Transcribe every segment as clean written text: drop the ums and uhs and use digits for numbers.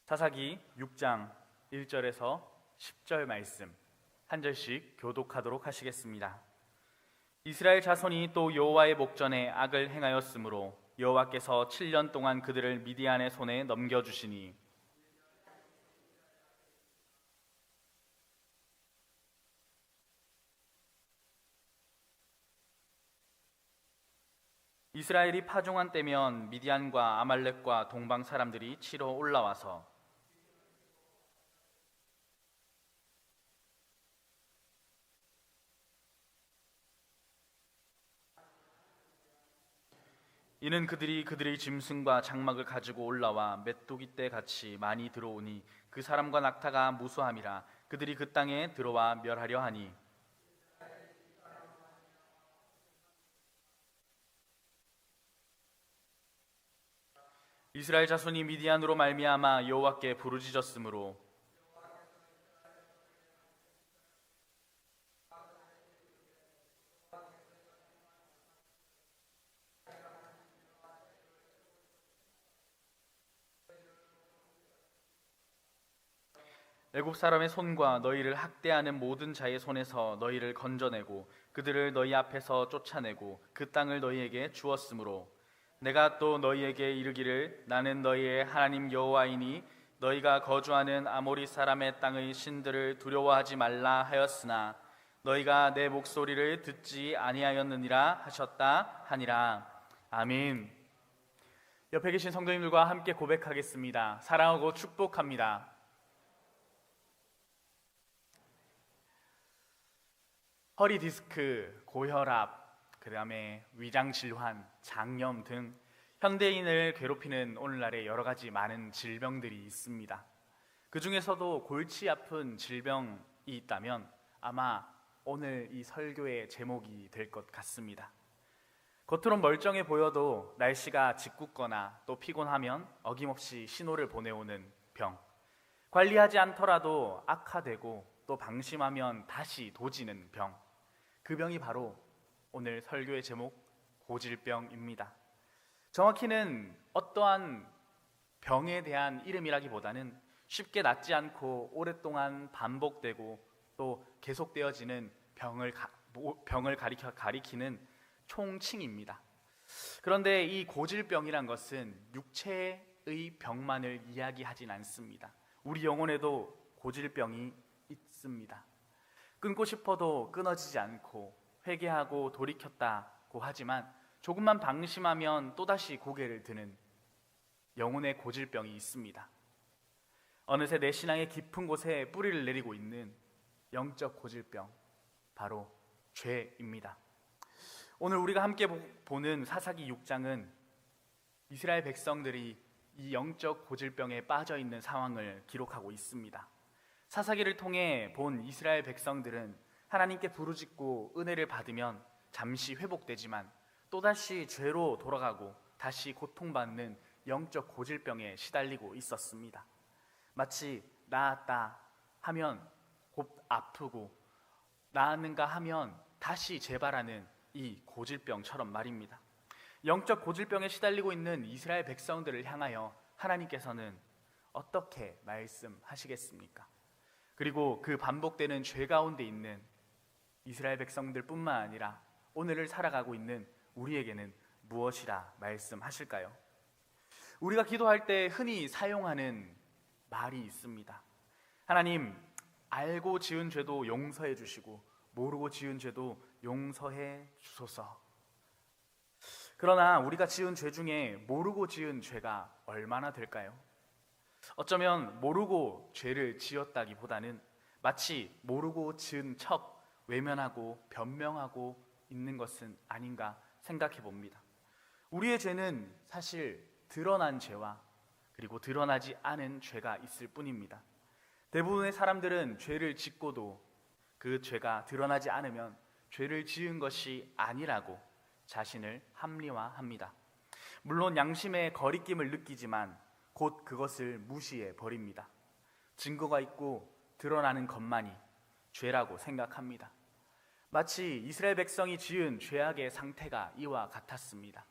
사사기 6장 1절에서 10절 말씀 한 절씩 교독하도록 하시겠습니다. 이스라엘 자손이 또 여호와의 목전에 악을 행하였으므로 여호와께서 7년 동안 그들을 미디안의 손에 넘겨주시니 이스라엘이 파종한 때면 미디안과 아말렉과 동방 사람들이 치러 올라와서 이는 그들이 그들의 짐승과 장막을 가지고 올라와 메뚜기 떼 같이 많이 들어오니 그 사람과 낙타가 무수함이라 그들이 그 땅에 들어와 멸하려 하니 이스라엘 자손이 미디안으로 말미암아 여호와께 부르짖었으므로 애굽 사람의 손과 너희를 학대하는 모든 자의 손에서 너희를 건져내고 그들을 너희 앞에서 쫓아내고 그 땅을 너희에게 주었으므로 내가 또 너희에게 이르기를 나는 너희의 하나님 여호와이니 너희가 거주하는 아모리 사람의 땅의 신들을 두려워하지 말라 하였으나 너희가 내 목소리를 듣지 아니하였느니라 하셨다 하니라. 아멘. 옆에 계신 성도님들과 함께 고백하겠습니다. 사랑하고 축복합니다. 허리 디스크, 고혈압, 그 다음에 위장 질환, 장염 등 현대인을 괴롭히는 오늘날의 여러 가지 많은 질병들이 있습니다. 그 중에서도 골치 아픈 질병이 있다면 아마 오늘 이 설교의 제목이 될 것 같습니다. 겉으론 멀쩡해 보여도 날씨가 짓궂거나 또 피곤하면 어김없이 신호를 보내오는 병, 관리하지 않더라도 악화되고 또 방심하면 다시 도지는 병, 그 병이 바로 오늘 설교의 제목 고질병입니다. 정확히는 어떠한 병에 대한 이름이라기보다는 쉽게 낫지 않고 오랫동안 반복되고 또 계속되어지는 병을 가리키는 총칭입니다. 그런데 이 고질병이란 것은 육체의 병만을 이야기하진 않습니다. 우리 영혼에도 고질병이 있습니다. 끊고 싶어도 끊어지지 않고 회개하고 돌이켰다고 하지만 조금만 방심하면 또다시 고개를 드는 영혼의 고질병이 있습니다. 어느새 내 신앙의 깊은 곳에 뿌리를 내리고 있는 영적 고질병, 바로 죄입니다. 오늘 우리가 함께 보는 사사기 6장은 이스라엘 백성들이 이 영적 고질병에 빠져 있는 상황을 기록하고 있습니다. 사사기를 통해 본 이스라엘 백성들은 하나님께 부르짖고 은혜를 받으면 잠시 회복되지만 또다시 죄로 돌아가고 다시 고통받는 영적 고질병에 시달리고 있었습니다. 마치 나았다 하면 곧 아프고 나았는가 하면 다시 재발하는 이 고질병처럼 말입니다. 영적 고질병에 시달리고 있는 이스라엘 백성들을 향하여 하나님께서는 어떻게 말씀하시겠습니까? 그리고 그 반복되는 죄 가운데 있는 이스라엘 백성들뿐만 아니라 오늘을 살아가고 있는 우리에게는 무엇이라 말씀하실까요? 우리가 기도할 때 흔히 사용하는 말이 있습니다. 하나님, 알고 지은 죄도 용서해 주시고 모르고 지은 죄도 용서해 주소서. 그러나 우리가 지은 죄 중에 모르고 지은 죄가 얼마나 될까요? 어쩌면 모르고 죄를 지었다기보다는 마치 모르고 지은 척 외면하고 변명하고 있는 것은 아닌가 생각해 봅니다. 우리의 죄는 사실 드러난 죄와 그리고 드러나지 않은 죄가 있을 뿐입니다. 대부분의 사람들은 죄를 짓고도 그 죄가 드러나지 않으면 죄를 지은 것이 아니라고 자신을 합리화합니다. 물론 양심의 거리낌을 느끼지만 곧 그것을 무시해 버립니다. 증거가 있고 드러나는 것만이 죄라고 생각합니다. 마치 이스라엘 백성이 지은 죄악의 상태가 이와 같았습니다.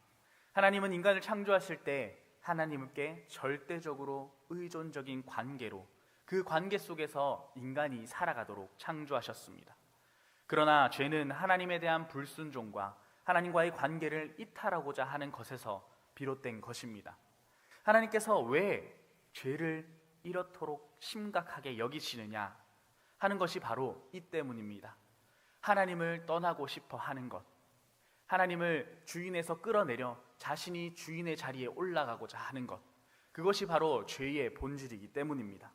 하나님은 인간을 창조하실 때 하나님께 절대적으로 의존적인 관계로 그 관계 속에서 인간이 살아가도록 창조하셨습니다. 그러나 죄는 하나님에 대한 불순종과 하나님과의 관계를 이탈하고자 하는 것에서 비롯된 것입니다. 하나님께서 왜 죄를 이렇도록 심각하게 여기시느냐 하는 것이 바로 이 때문입니다. 하나님을 떠나고 싶어 하는 것, 하나님을 주인에서 끌어내려 자신이 주인의 자리에 올라가고자 하는 것, 그것이 바로 죄의 본질이기 때문입니다.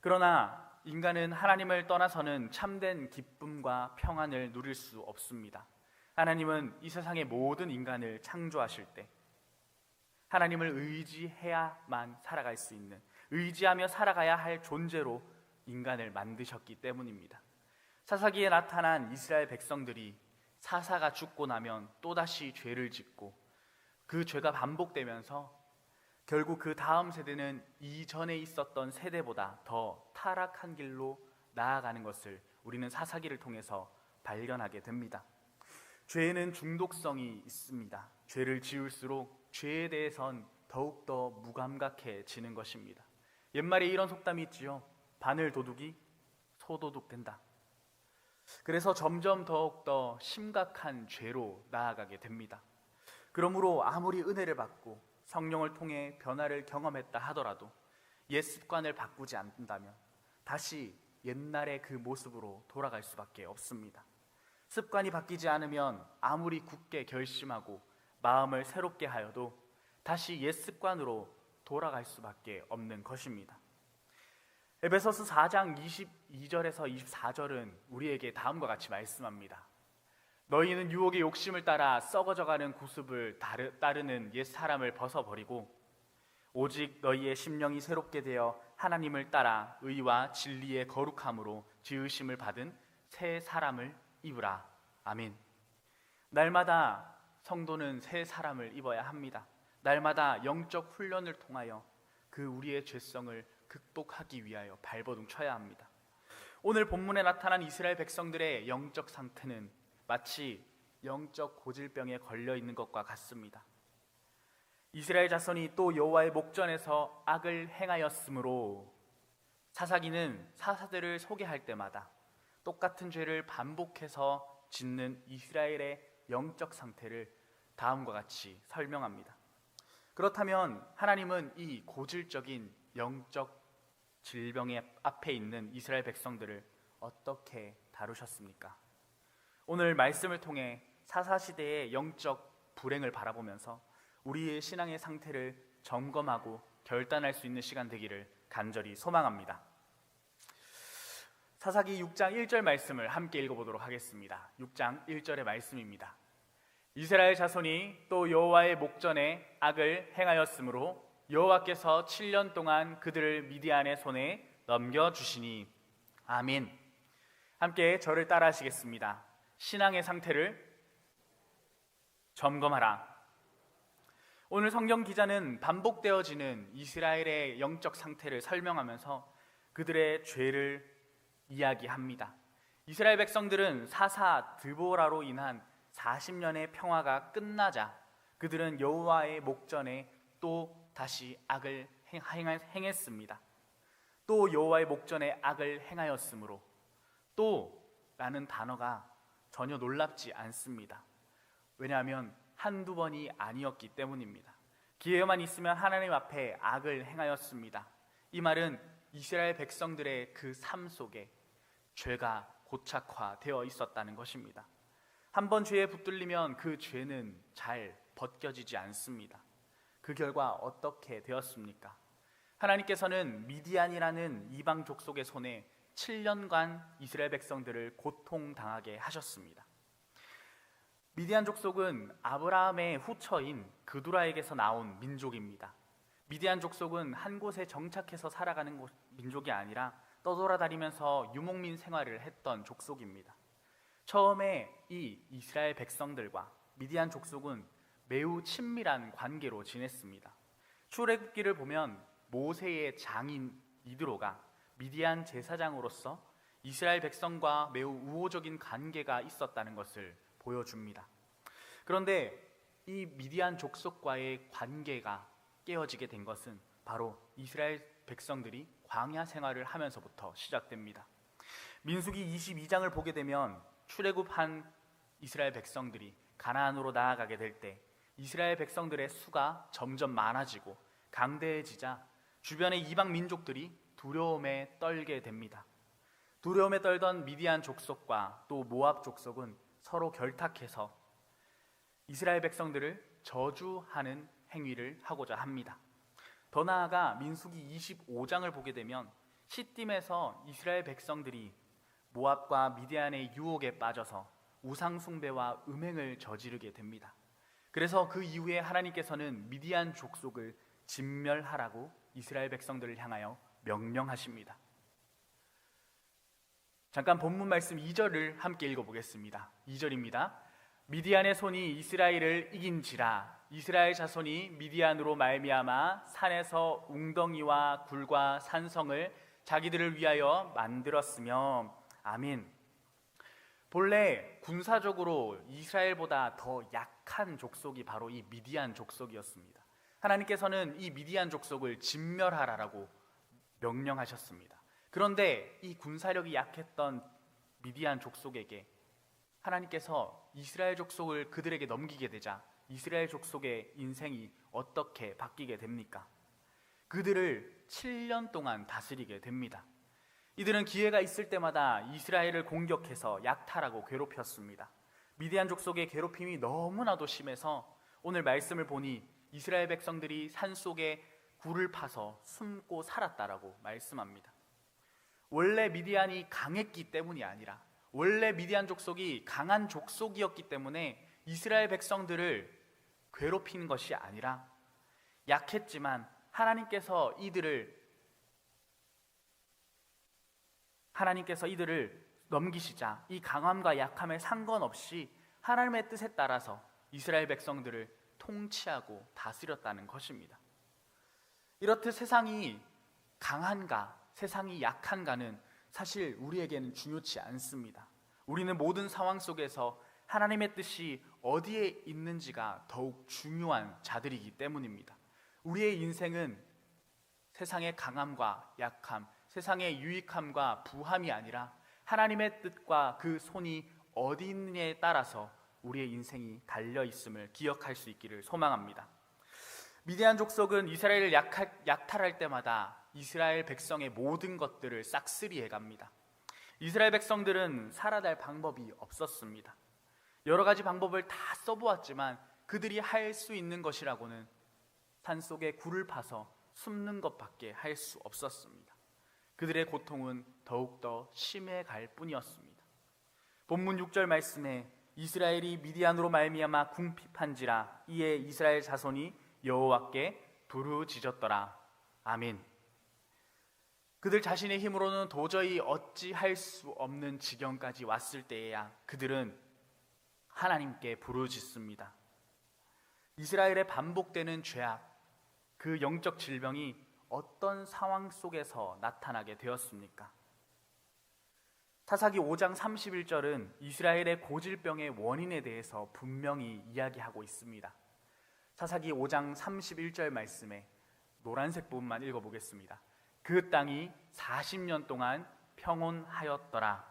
그러나 인간은 하나님을 떠나서는 참된 기쁨과 평안을 누릴 수 없습니다. 하나님은 이 세상의 모든 인간을 창조하실 때 하나님을 의지해야만 살아갈 수 있는, 의지하며 살아가야 할 존재로 인간을 만드셨기 때문입니다. 사사기에 나타난 이스라엘 백성들이 사사가 죽고 나면 또다시 죄를 짓고 그 죄가 반복되면서 결국 그 다음 세대는 이전에 있었던 세대보다 더 타락한 길로 나아가는 것을 우리는 사사기를 통해서 발견하게 됩니다. 죄에는 중독성이 있습니다. 죄를 지을수록 죄에 대해선 더욱더 무감각해지는 것입니다. 옛말에 이런 속담이 있지요. 바늘 도둑이 소도둑 된다. 그래서 점점 더욱더 심각한 죄로 나아가게 됩니다. 그러므로 아무리 은혜를 받고 성령을 통해 변화를 경험했다 하더라도 옛 습관을 바꾸지 않는다면 다시 옛날의 그 모습으로 돌아갈 수밖에 없습니다. 습관이 바뀌지 않으면 아무리 굳게 결심하고 마음을 새롭게 하여도 다시 옛 습관으로 돌아갈 수밖에 없는 것입니다. 에베소서 4장 22절에서 24절은 우리에게 다음과 같이 말씀합니다. 너희는 유혹의 욕심을 따라 썩어져가는 구습을 따르는 옛 사람을 벗어버리고 오직 너희의 심령이 새롭게 되어 하나님을 따라 의와 진리의 거룩함으로 지으심을 받은 새 사람을 입으라. 아멘. 날마다 성도는 새 사람을 입어야 합니다. 날마다 영적 훈련을 통하여 그 우리의 죄성을 극복하기 위하여 발버둥 쳐야 합니다. 오늘 본문에 나타난 이스라엘 백성들의 영적 상태는 마치 영적 고질병에 걸려 있는 것과 같습니다. 이스라엘 자손이 또 여호와의 목전에서 악을 행하였으므로, 사사기는 사사들을 소개할 때마다 똑같은 죄를 반복해서 짓는 이스라엘의 영적 상태를 다음과 같이 설명합니다. 그렇다면 하나님은 이 고질적인 영적 질병의 앞에 있는 이스라엘 백성들을 어떻게 다루셨습니까? 오늘 말씀을 통해 사사시대의 영적 불행을 바라보면서 우리의 신앙의 상태를 점검하고 결단할 수 있는 시간 되기를 간절히 소망합니다. 사사기 6장 1절 말씀을 함께 읽어보도록 하겠습니다. 6장 1절의 말씀입니다. 이스라엘 자손이 또 여호와의 목전에 악을 행하였으므로 여호와께서 7년 동안 그들을 미디안의 손에 넘겨주시니. 아멘. 함께 저를 따라 하시겠습니다. 신앙의 상태를 점검하라. 오늘 성경 기자는 반복되어지는 이스라엘의 영적 상태를 설명하면서 그들의 죄를 이야기합니다. 이스라엘 백성들은 사사 드보라로 인한 40년의 평화가 끝나자 그들은 여호와의 목전에 또 다시 악을 행했습니다. 또 여호와의 목전에 악을 행하였으므로, 또 라는 단어가 전혀 놀랍지 않습니다. 왜냐하면 한두 번이 아니었기 때문입니다. 기회만 있으면 하나님 앞에 악을 행하였습니다. 이 말은 이스라엘 백성들의 그 삶 속에 죄가 고착화되어 있었다는 것입니다. 한번 죄에 붙들리면 그 죄는 잘 벗겨지지 않습니다. 그 결과 어떻게 되었습니까? 하나님께서는 미디안이라는 이방 족속의 손에 7년간 이스라엘 백성들을 고통당하게 하셨습니다. 미디안 족속은 아브라함의 후처인 그두라에게서 나온 민족입니다. 미디안 족속은 한 곳에 정착해서 살아가는 민족이 아니라 떠돌아다니면서 유목민 생활을 했던 족속입니다. 처음에 이 이스라엘 백성들과 미디안 족속은 매우 친밀한 관계로 지냈습니다. 출애굽기를 보면 모세의 장인 이드로가 미디안 제사장으로서 이스라엘 백성과 매우 우호적인 관계가 있었다는 것을 보여줍니다. 그런데 이 미디안 족속과의 관계가 깨어지게 된 것은 바로 이스라엘 백성들이 광야 생활을 하면서부터 시작됩니다. 민수기 22장을 보게 되면 출애굽한 이스라엘 백성들이 가나안으로 나아가게 될 때 이스라엘 백성들의 수가 점점 많아지고 강대해지자 주변의 이방 민족들이 두려움에 떨게 됩니다. 두려움에 떨던 미디안 족속과 또 모압 족속은 서로 결탁해서 이스라엘 백성들을 저주하는 행위를 하고자 합니다. 더 나아가 민수기 25장을 보게 되면 시딤에서 이스라엘 백성들이 모압과 미디안의 유혹에 빠져서 우상 숭배와 음행을 저지르게 됩니다. 그래서 그 이후에 하나님께서는 미디안 족속을 진멸하라고 이스라엘 백성들을 향하여 명령하십니다. 잠깐 본문 말씀 2절을 함께 읽어보겠습니다. 2절입니다. 미디안의 손이 이스라엘을 이긴지라 이스라엘 자손이 미디안으로 말미암아 산에서 웅덩이와 굴과 산성을 자기들을 위하여 만들었으며 아멘. 본래 군사적으로 이스라엘보다 더 약한 족속이 바로 이 미디안 족속이었습니다. 하나님께서는 이 미디안 족속을 진멸하라라고 명령하셨습니다. 그런데 이 군사력이 약했던 미디안 족속에게 하나님께서 이스라엘 족속을 그들에게 넘기게 되자 이스라엘 족속의 인생이 어떻게 바뀌게 됩니까? 그들을 7년 동안 다스리게 됩니다. 이들은 기회가 있을 때마다 이스라엘을 공격해서 약탈하고 괴롭혔습니다. 미디안 족속의 괴롭힘이 너무나도 심해서 오늘 말씀을 보니 이스라엘 백성들이 산속에 굴을 파서 숨고 살았다라고 말씀합니다. 원래 미디안이 강했기 때문이 아니라 원래 미디안 족속이 강한 족속이었기 때문에 이스라엘 백성들을 괴롭힌 것이 아니라 약했지만 하나님께서 이들을 넘기시자 이 강함과 약함에 상관없이 하나님의 뜻에 따라서 이스라엘 백성들을 통치하고 다스렸다는 것입니다. 이렇듯 세상이 강한가 세상이 약한가는 사실 우리에게는 중요치 않습니다. 우리는 모든 상황 속에서 하나님의 뜻이 어디에 있는지가 더욱 중요한 자들이기 때문입니다. 우리의 인생은 세상의 강함과 약함, 세상의 유익함과 부함이 아니라 하나님의 뜻과 그 손이 어디 있느냐에 따라서 우리의 인생이 달려있음을 기억할 수 있기를 소망합니다. 미디안 족속은 이스라엘을 약탈할 때마다 이스라엘 백성의 모든 것들을 싹쓸이해 갑니다. 이스라엘 백성들은 살아날 방법이 없었습니다. 여러 가지 방법을 다 써보았지만 그들이 할 수 있는 것이라고는 산속에 굴을 파서 숨는 것밖에 할 수 없었습니다. 그들의 고통은 더욱더 심해갈 뿐이었습니다. 본문 6절 말씀에 이스라엘이 미디안으로 말미암아 궁핍한지라 이에 이스라엘 자손이 여호와께 부르짖었더라. 아멘. 그들 자신의 힘으로는 도저히 어찌할 수 없는 지경까지 왔을 때에야 그들은 하나님께 부르짖습니다. 이스라엘의 반복되는 죄악, 그 영적 질병이 어떤 상황 속에서 나타나게 되었습니까? 사사기 5장 31절은 이스라엘의 고질병의 원인에 대해서 분명히 이야기하고 있습니다. 사사기 5장 31절 말씀에 노란색 부분만 읽어보겠습니다. 그 땅이 40년 동안 평온하였더라.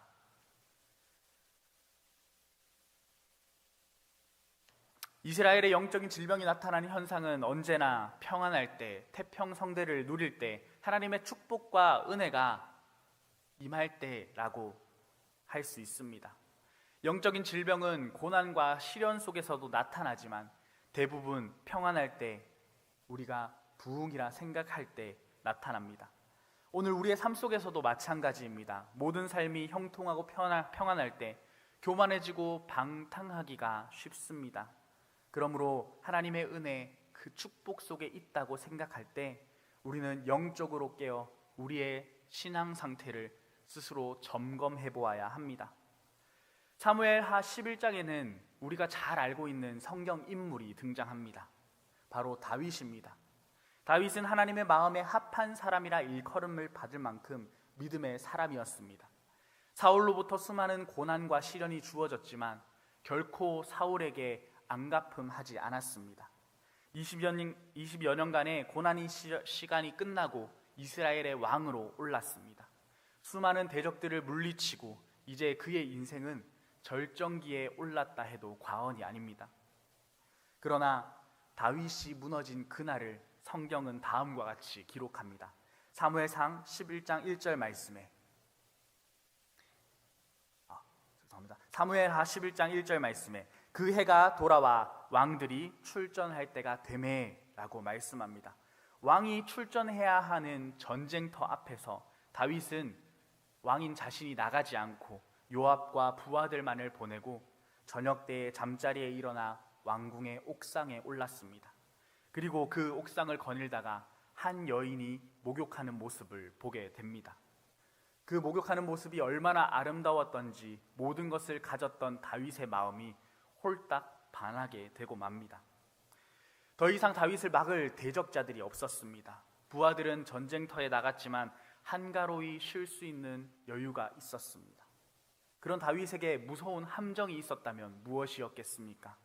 이스라엘의 영적인 질병이 나타나는 현상은 언제나 평안할 때, 태평성대를 누릴 때, 하나님의 축복과 은혜가 임할 때라고 할 수 있습니다. 영적인 질병은 고난과 시련 속에서도 나타나지만 대부분 평안할 때, 우리가 부흥이라 생각할 때 나타납니다. 오늘 우리의 삶 속에서도 마찬가지입니다. 모든 삶이 형통하고 평안할 때 교만해지고 방탕하기가 쉽습니다. 그러므로 하나님의 은혜, 그 축복 속에 있다고 생각할 때 우리는 영적으로 깨어 우리의 신앙 상태를 스스로 점검해 보아야 합니다. 사무엘하 11장에는 우리가 잘 알고 있는 성경 인물이 등장합니다. 바로 다윗입니다. 다윗은 하나님의 마음에 합한 사람이라 일컬음을 받을 만큼 믿음의 사람이었습니다. 사울로부터 수많은 고난과 시련이 주어졌지만 결코 사울에게 안갚음하지 않았습니다. 20여 년간의 고난의 시간이 끝나고 이스라엘의 왕으로 올랐습니다. 수많은 대적들을 물리치고 이제 그의 인생은 절정기에 올랐다 해도 과언이 아닙니다. 그러나 다윗이 무너진 그날을 성경은 다음과 같이 기록합니다. 사무엘상 11장 1절 말씀에 사무엘하 11장 1절 말씀에 그 해가 돌아와 왕들이 출전할 때가 되매라고 말씀합니다. 왕이 출전해야 하는 전쟁터 앞에서 다윗은 왕인 자신이 나가지 않고 요압과 부하들만을 보내고 저녁 때에 잠자리에 일어나 왕궁의 옥상에 올랐습니다. 그리고 그 옥상을 거닐다가 한 여인이 목욕하는 모습을 보게 됩니다. 그 목욕하는 모습이 얼마나 아름다웠던지 모든 것을 가졌던 다윗의 마음이 홀딱 반하게 되고 맙니다. 더 이상 다윗을 막을 대적자들이 없었습니다. 부하들은 전쟁터에 나갔지만 한가로이 쉴 수 있는 여유가 있었습니다. 그런 다윗에게 무서운 함정이 있었다면 무엇이었겠습니까?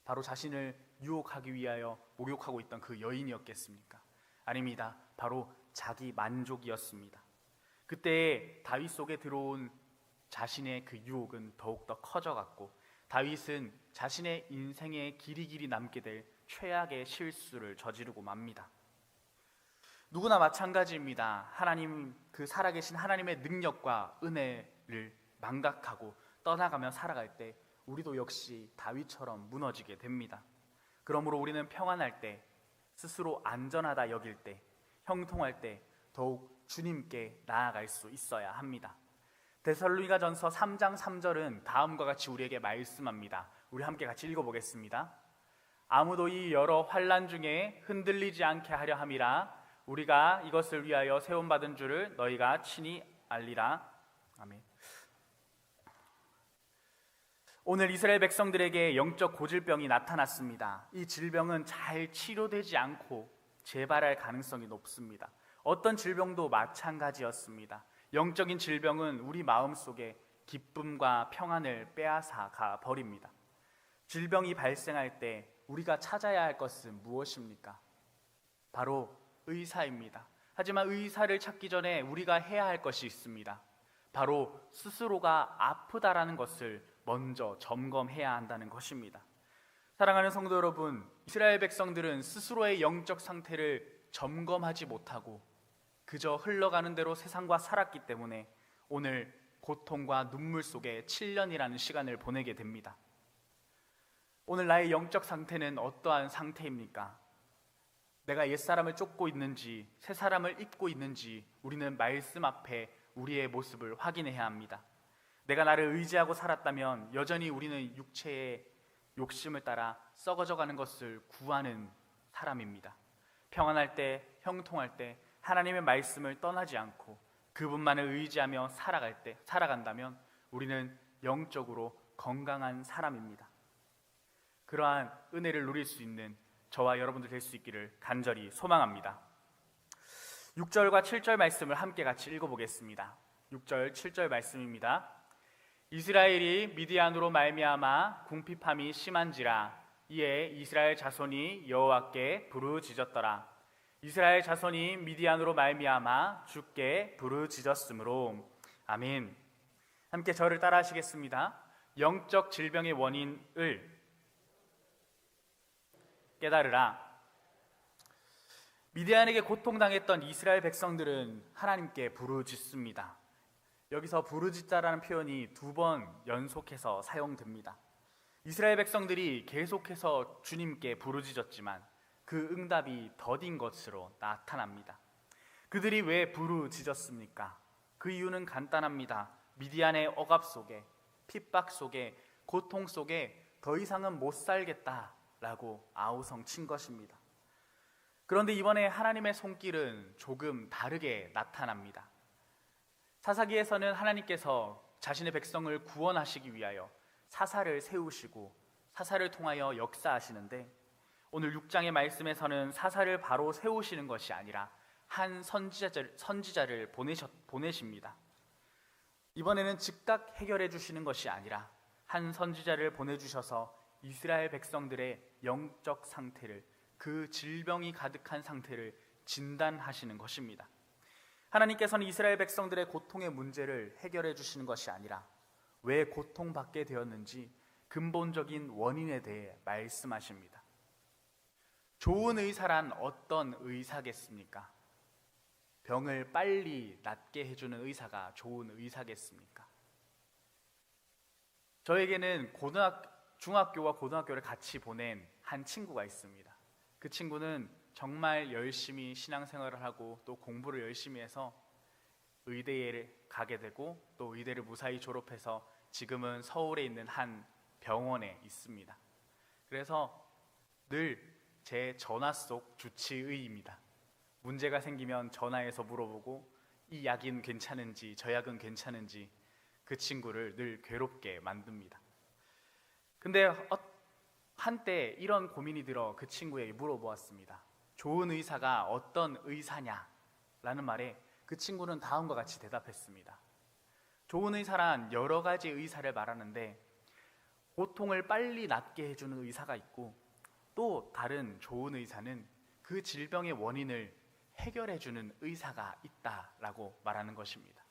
바로 자신을 유혹하기 위하여 목욕하고 있던 그 여인이었겠습니까? 아닙니다. 바로 자기 만족이었습니다. 그때 다윗 속에 들어온 자신의 그 유혹은 더욱더 커져갔고 다윗은 자신의 인생에 길이길이 남게 될 최악의 실수를 저지르고 맙니다. 누구나 마찬가지입니다. 하나님, 그 살아계신 하나님의 능력과 은혜를 망각하고 떠나가며 살아갈 때 우리도 역시 다윗처럼 무너지게 됩니다. 그러므로 우리는 평안할 때, 스스로 안전하다 여길 때, 형통할 때 더욱 주님께 나아갈 수 있어야 합니다. 데살로니가전서 3장 3절은 다음과 같이 우리에게 말씀합니다. 우리 함께 같이 읽어보겠습니다. 아무도 이 여러 환난 중에 흔들리지 않게 하려 함이라 우리가 이것을 위하여 세움받은 줄을 너희가 친히 알리라. 아멘. 오늘 이스라엘 백성들에게 영적 고질병이 나타났습니다. 이 질병은 잘 치료되지 않고 재발할 가능성이 높습니다. 어떤 질병도 마찬가지였습니다. 영적인 질병은 우리 마음속에 기쁨과 평안을 빼앗아가 버립니다. 질병이 발생할 때 우리가 찾아야 할 것은 무엇입니까? 바로 의사입니다. 하지만 의사를 찾기 전에 우리가 해야 할 것이 있습니다. 바로 스스로가 아프다라는 것을 먼저 점검해야 한다는 것입니다. 사랑하는 성도 여러분, 이스라엘 백성들은 스스로의 영적 상태를 점검하지 못하고 그저 흘러가는 대로 세상과 살았기 때문에 오늘 고통과 눈물 속에 7년이라는 시간을 보내게 됩니다. 오늘 나의 영적 상태는 어떠한 상태입니까? 내가 옛사람을 쫓고 있는지 새사람을 입고 있는지 우리는 말씀 앞에 우리의 모습을 확인해야 합니다. 내가 나를 의지하고 살았다면 여전히 우리는 육체의 욕심을 따라 썩어져가는 것을 구하는 사람입니다. 평안할 때, 형통할 때 하나님의 말씀을 떠나지 않고 그분만을 의지하며 살아간다면 우리는 영적으로 건강한 사람입니다. 그러한 은혜를 누릴 수 있는 저와 여러분들 될 수 있기를 간절히 소망합니다. 6절과 7절 말씀을 함께 같이 읽어보겠습니다. 6절, 7절 말씀입니다. 이스라엘이 미디안으로 말미암아 궁핍함이 심한지라 이에 이스라엘 자손이 여호와께 부르짖었더라. 이스라엘 자손이 미디안으로 말미암아 주께 부르짖었으므로. 아멘. 함께 저를 따라 하시겠습니다. 영적 질병의 원인을 깨달으라. 미디안에게 고통당했던 이스라엘 백성들은 하나님께 부르짖습니다. 여기서 부르짖다라는 표현이 2번 연속해서 사용됩니다. 이스라엘 백성들이 계속해서 주님께 부르짖었지만 그 응답이 더딘 것으로 나타납니다. 그들이 왜 부르짖었습니까? 그 이유는 간단합니다. 미디안의 억압 속에, 핍박 속에, 고통 속에 더 이상은 못 살겠다라고 아우성 친 것입니다. 그런데 이번에 하나님의 손길은 조금 다르게 나타납니다. 사사기에서는 하나님께서 자신의 백성을 구원하시기 위하여 사사를 세우시고 사사를 통하여 역사하시는데 오늘 6장의 말씀에서는 사사를 바로 세우시는 것이 아니라 한 선지자를 보내십니다. 이번에는 즉각 해결해 주시는 것이 아니라 한 선지자를 보내주셔서 이스라엘 백성들의 영적 상태를 그 질병이 가득한 상태를 진단하시는 것입니다. 하나님께서는 이스라엘 백성들의 고통의 문제를 해결해 주시는 것이 아니라 왜 고통받게 되었는지 근본적인 원인에 대해 말씀하십니다. 좋은 의사란 어떤 의사겠습니까? 병을 빨리 낫게 해주는 의사가 좋은 의사겠습니까? 저에게는 중학교와 고등학교를 같이 보낸 한 친구가 있습니다. 그 친구는 정말 열심히 신앙생활을 하고 또 공부를 열심히 해서 의대에 가게 되고 또 의대를 무사히 졸업해서 지금은 서울에 있는 한 병원에 있습니다. 그래서 늘 제 전화 속 주치의입니다. 문제가 생기면 전화해서 물어보고 이 약은 괜찮은지 저 약은 괜찮은지 그 친구를 늘 괴롭게 만듭니다. 근데 한때 이런 고민이 들어 그 친구에게 물어보았습니다. 좋은 의사가 어떤 의사냐? 라는 말에 그 친구는 다음과 같이 대답했습니다. 좋은 의사란 여러 가지 의사를 말하는데 고통을 빨리 낫게 해주는 의사가 있고 또 다른 좋은 의사는 그 질병의 원인을 해결해주는 의사가 있다라고 말하는 것입니다.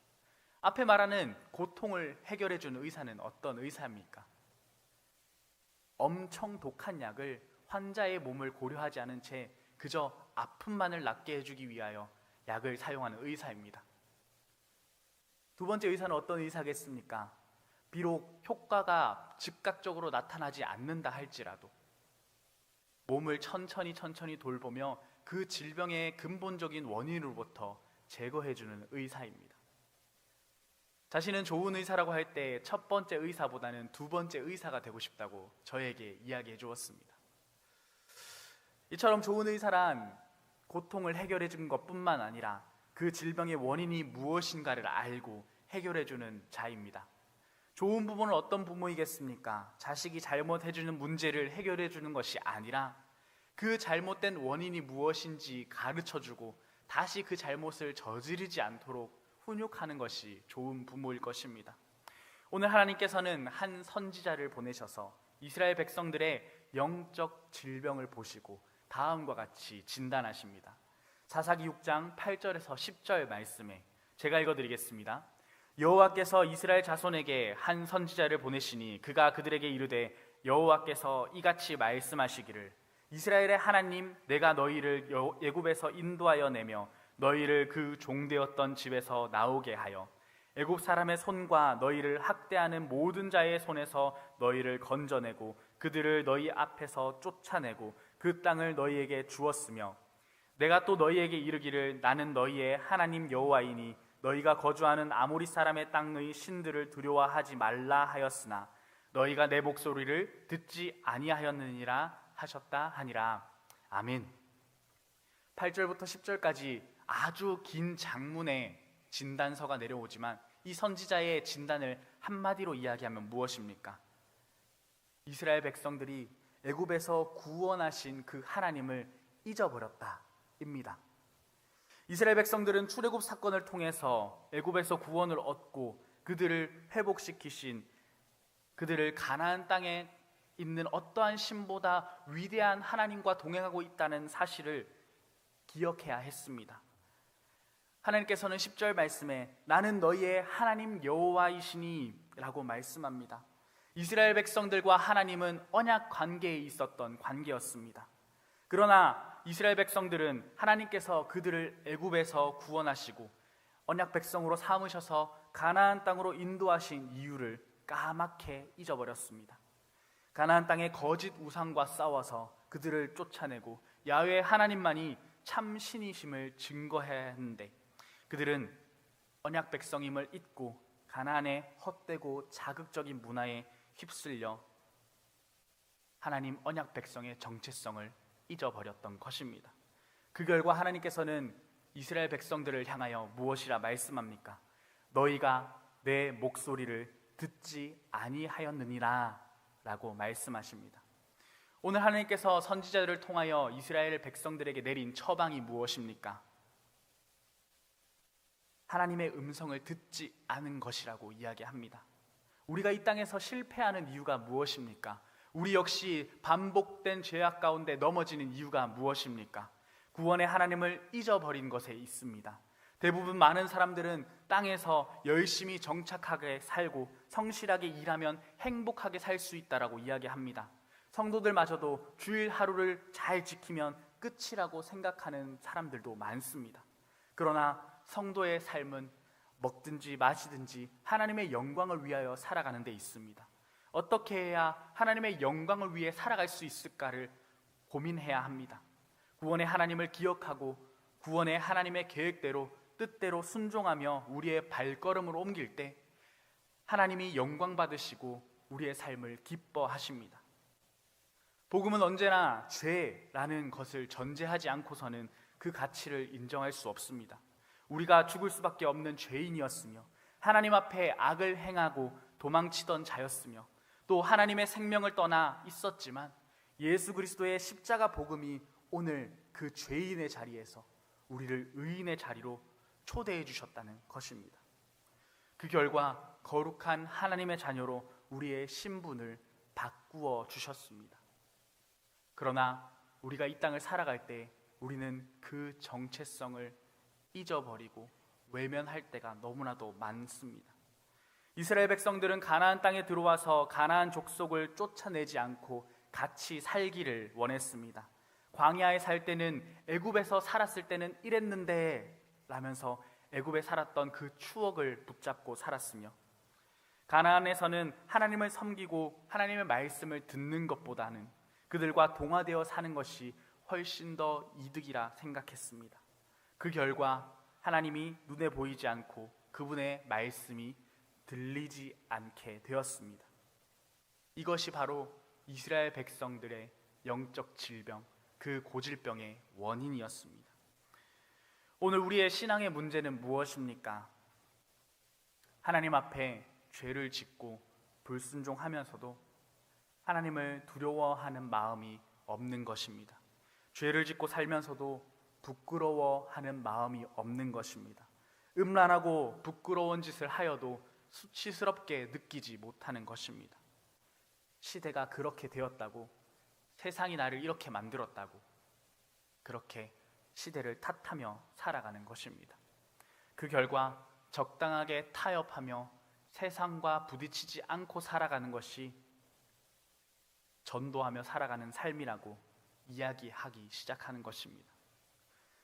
앞에 말하는 고통을 해결해주는 의사는 어떤 의사입니까? 엄청 독한 약을 환자의 몸을 고려하지 않은 채 그저 아픔만을 낫게 해주기 위하여 약을 사용하는 의사입니다. 두 번째 의사는 어떤 의사겠습니까? 비록 효과가 즉각적으로 나타나지 않는다 할지라도 몸을 천천히 돌보며 그 질병의 근본적인 원인으로부터 제거해주는 의사입니다. 자신은 좋은 의사라고 할 때 첫 번째 의사보다는 두 번째 의사가 되고 싶다고 저에게 이야기해 주었습니다. 이처럼 좋은 의사란 고통을 해결해 주는 것뿐만 아니라 그 질병의 원인이 무엇인가를 알고 해결해 주는 자입니다. 좋은 부모는 어떤 부모이겠습니까? 자식이 잘못해주는 문제를 해결해 주는 것이 아니라 그 잘못된 원인이 무엇인지 가르쳐주고 다시 그 잘못을 저지르지 않도록 훈육하는 것이 좋은 부모일 것입니다. 오늘 하나님께서는 한 선지자를 보내셔서 이스라엘 백성들의 영적 질병을 보시고 다음과 같이 진단하십니다. 사사기 6장 8절에서 10절 말씀에 제가 읽어드리겠습니다. 여호와께서 이스라엘 자손에게 한 선지자를 보내시니 그가 그들에게 이르되 여호와께서 이같이 말씀하시기를 이스라엘의 하나님 내가 너희를 애굽에서 인도하여 내며 너희를 그 종되었던 집에서 나오게 하여 애굽 사람의 손과 너희를 학대하는 모든 자의 손에서 너희를 건져내고 그들을 너희 앞에서 쫓아내고 그 땅을 너희에게 주었으며 내가 또 너희에게 이르기를 나는 너희의 하나님 여호와이니 너희가 거주하는 아모리 사람의 땅의 신들을 두려워하지 말라 하였으나 너희가 내 목소리를 듣지 아니하였느니라 하셨다 하니라. 아멘. 8절부터 10절까지 아주 긴 장문의 진단서가 내려오지만 이 선지자의 진단을 한마디로 이야기하면 무엇입니까? 이스라엘 백성들이 애굽에서 구원하신 그 하나님을 잊어버렸다입니다. 이스라엘 백성들은 출애굽 사건을 통해서 애굽에서 구원을 얻고 그들을 회복시키신 그들을 가나안 땅에 있는 어떠한 신보다 위대한 하나님과 동행하고 있다는 사실을 기억해야 했습니다. 하나님께서는 10절 말씀에 나는 너희의 하나님 여호와이시니 라고 말씀합니다. 이스라엘 백성들과 하나님은 언약 관계에 있었던 관계였습니다. 그러나 이스라엘 백성들은 하나님께서 그들을 애굽에서 구원하시고 언약 백성으로 삼으셔서 가나안 땅으로 인도하신 이유를 까맣게 잊어버렸습니다. 가나안 땅의 거짓 우상과 싸워서 그들을 쫓아내고 야훼 하나님만이 참 신이심을 증거해야 했는데 그들은 언약 백성임을 잊고 가나안의 헛되고 자극적인 문화에 휩쓸려 하나님 언약 백성의 정체성을 잊어버렸던 것입니다. 그 결과 하나님께서는 이스라엘 백성들을 향하여 무엇이라 말씀합니까? 너희가 내 목소리를 듣지 아니하였느니라 라고 말씀하십니다. 오늘 하나님께서 선지자들을 통하여 이스라엘 백성들에게 내린 처방이 무엇입니까? 하나님의 음성을 듣지 않은 것이라고 이야기합니다. 우리가 이 땅에서 실패하는 이유가 무엇입니까? 우리 역시 반복된 죄악 가운데 넘어지는 이유가 무엇입니까? 구원의 하나님을 잊어버린 것에 있습니다. 대부분 많은 사람들은 땅에서 열심히 정착하게 살고 성실하게 일하면 행복하게 살 수 있다라고 이야기합니다. 성도들마저도 주일 하루를 잘 지키면 끝이라고 생각하는 사람들도 많습니다. 그러나 성도의 삶은 먹든지 마시든지 하나님의 영광을 위하여 살아가는 데 있습니다. 어떻게 해야 하나님의 영광을 위해 살아갈 수 있을까를 고민해야 합니다. 구원의 하나님을 기억하고 구원의 하나님의 계획대로 뜻대로 순종하며 우리의 발걸음을 옮길 때 하나님이 영광 받으시고 우리의 삶을 기뻐하십니다. 복음은 언제나 죄라는 것을 전제하지 않고서는 그 가치를 인정할 수 없습니다. 우리가 죽을 수밖에 없는 죄인이었으며 하나님 앞에 악을 행하고 도망치던 자였으며 또 하나님의 생명을 떠나 있었지만 예수 그리스도의 십자가 복음이 오늘 그 죄인의 자리에서 우리를 의인의 자리로 초대해 주셨다는 것입니다. 그 결과 거룩한 하나님의 자녀로 우리의 신분을 바꾸어 주셨습니다. 그러나 우리가 이 땅을 살아갈 때 우리는 그 정체성을 잊어버리고 외면할 때가 너무나도 많습니다. 이스라엘 백성들은 가나안 땅에 들어와서 가나안 족속을 쫓아내지 않고 같이 살기를 원했습니다. 광야에 살 때는 애굽에서 살았을 때는 이랬는데 라면서 애굽에 살았던 그 추억을 붙잡고 살았으며 가나안에서는 하나님을 섬기고 하나님의 말씀을 듣는 것보다는 그들과 동화되어 사는 것이 훨씬 더 이득이라 생각했습니다. 그 결과 하나님이 눈에 보이지 않고 그분의 말씀이 들리지 않게 되었습니다. 이것이 바로 이스라엘 백성들의 영적 질병, 그 고질병의 원인이었습니다. 오늘 우리의 신앙의 문제는 무엇입니까? 하나님 앞에 죄를 짓고 불순종하면서도 하나님을 두려워하는 마음이 없는 것입니다. 죄를 짓고 살면서도 부끄러워하는 마음이 없는 것입니다. 음란하고 부끄러운 짓을 하여도 수치스럽게 느끼지 못하는 것입니다. 시대가 그렇게 되었다고, 세상이 나를 이렇게 만들었다고 그렇게 시대를 탓하며 살아가는 것입니다. 그 결과 적당하게 타협하며 세상과 부딪히지 않고 살아가는 것이 전도하며 살아가는 삶이라고 이야기하기 시작하는 것입니다.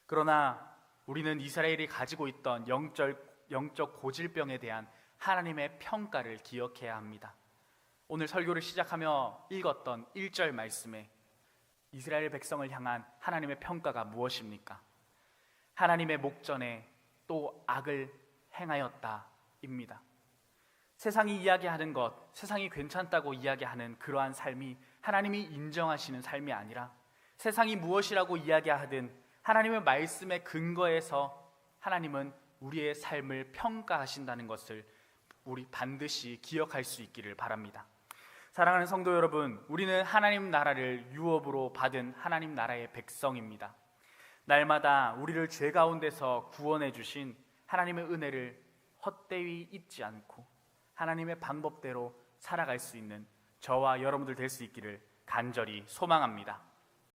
그러나 우리는 이스라엘이 가지고 있던 영적 고질병에 대한 하나님의 평가를 기억해야 합니다. 오늘 설교를 시작하며 읽었던 1절 말씀에 이스라엘 백성을 향한 하나님의 평가가 무엇입니까? 하나님의 목전에 또 악을 행하였다입니다. 세상이 이야기하는 것, 세상이 괜찮다고 이야기하는 그러한 삶이 하나님이 인정하시는 삶이 아니라 세상이 무엇이라고 이야기하든 하나님의 말씀의 근거에서 하나님은 우리의 삶을 평가하신다는 것을 우리 반드시 기억할 수 있기를 바랍니다. 사랑하는 성도 여러분, 우리는 하나님 나라를 유업으로 받은 하나님 나라의 백성입니다. 날마다 우리를 죄 가운데서 구원해 주신 하나님의 은혜를 헛되이 잊지 않고 하나님의 방법대로 살아갈 수 있는 저와 여러분들 될 수 있기를 간절히 소망합니다.